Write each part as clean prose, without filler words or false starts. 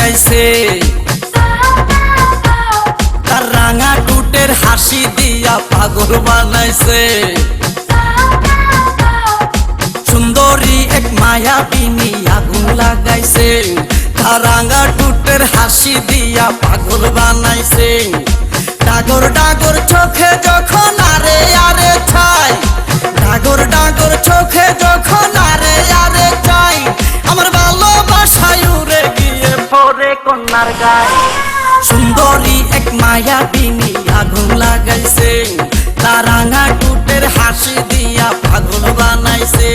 লাগাইছে তার রাঙা টুটের হাসি দিয়া পাগল বানাইছে সুন্দরী এক মায়াবিনী আগুন লাগাইছে তার রাঙা টুটের হাসি দিয়া পাগল বানাইছে ডাগর ডাগর চোখে যখন আরে আরে ছাই ডাগর ডাগর চোখে যখন আরে আরে চাই আমার ভালোবাসায় উড়ে গিয়ে পড়ে কন্যার গায়ে সুন্দরী এক মায়াবিনী আগুন লাগাইছে তার রাঙা টুটের হাসি দিয়া পাগল বানাইছে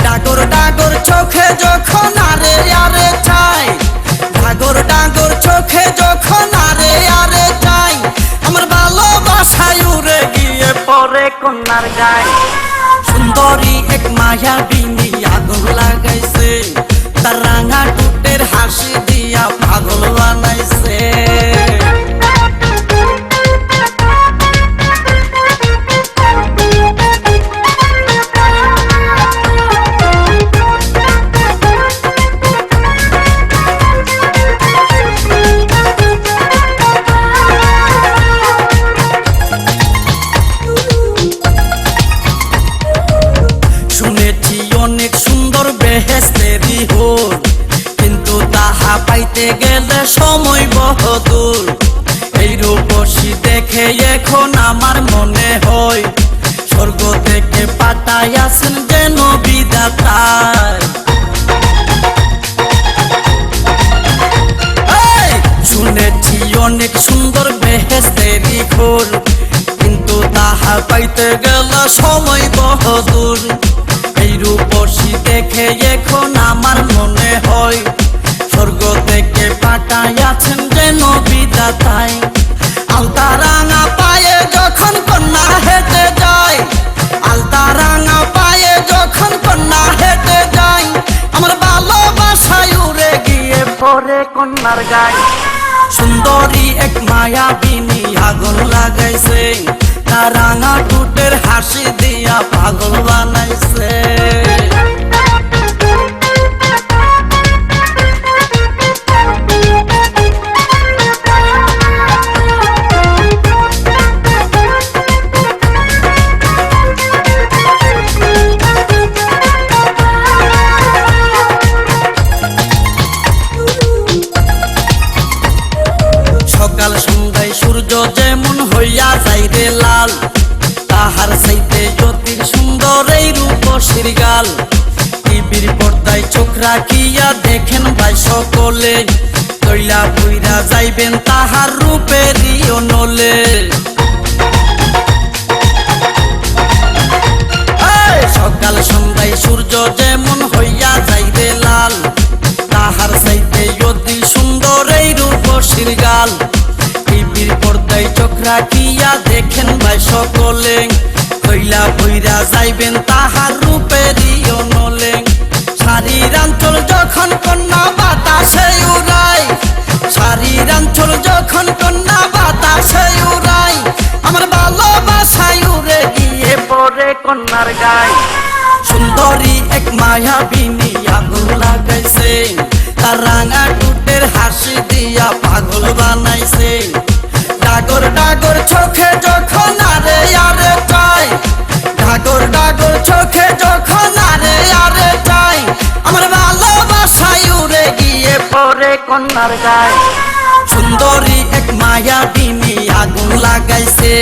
ডাগর ডাগর চোখে যখন আরে আরে চাই ডাগর ডাগর চোখে যখন আরে আরে চাই আমার ভালোবাসায় উড়ে গিয়ে পড়ে কন্যার গায়ে সুন্দরী এক মায়াবিনী আগুন লাগাইছে তার রাঙা টুটের হাসি দিয়া পাগল বানাইছে শুনেছি অনেক সুন্দর বেহেশতেরি হোর কিন্তু তাহা পাইতে গেলে সময় বহুদূর এই রূপসী দেখে এখন আমার মনে হয় স্বর্গ থেকে পাঠাইয়াছেন যেন বিধাতার শুনেছি অনেক সুন্দর বেহেশতেরি হোর কিন্তু তাহা পাইতে গেলে সময় বহুদূর এই রূপসী দেখে এখন আমার মনে হয় স্বর্গ থেকে পাঠাইয়াছেন যেন বিধাতায় আলতা রাঙা পায়ে যখন কন্যা হেঁটে যায় আলতা রাঙা পায়ে যখন কন্যা হেঁটে যায় আমার ভালোবাসায় উড়ে গিয়ে পড়ে কন্যার গায়ে সুন্দরী এক মায়াবিনী আগুন লাগাইছে তার রাঙা টুটের হাসি দিয়া পাগল বানাইছে সকাল সন্ধ্যায় সূর্য যেমন হইয়া যায় রে লাল তাহার চাইতে জ্যোতির সুন্দর এই রূপসীর গাল টিভির পর্দায় চোখ রাখিয়া দেখেন ভাই সকলে তৈলা পুইরা যাইবেন তাহার রূপেরই অনলে সকাল সন্ধ্যায় সূর্য যেমন হইয়া যায় রে লাল তাহার চাইতে অতি সুন্দর এই রূপসীর গাল টিভির পর্দায় চোখ রাখিয়া দেখেন ভাই সকলে কইলা বইরা যাইবেন তাহার রূপেরই অনলে শাড়ির আঁচল যখন কন্যা বাতাসে উড়াই শাড়ির আঁচল যখন কন্যা বাতাসে উড়াই আমার ভালোবাসায় উড়ে গিয়ে পড়ে কন্যার গায়ে সুন্দরী এক মায়াবিনী আগুন লাগাইছে তার রাঙা টুটের হাসি দিয়া পাগল বানাইছে ডাগর ডাগর চোখে যখন আরে আরে চাই ডাগর ডাগর চোখে যখন আরে আরে চাই আমার ভালোবাসায় উড়ে গিয়ে পড়ে কন্যার গায়ে সুন্দরী এক মায়াবিনী আগুন লাগাইছে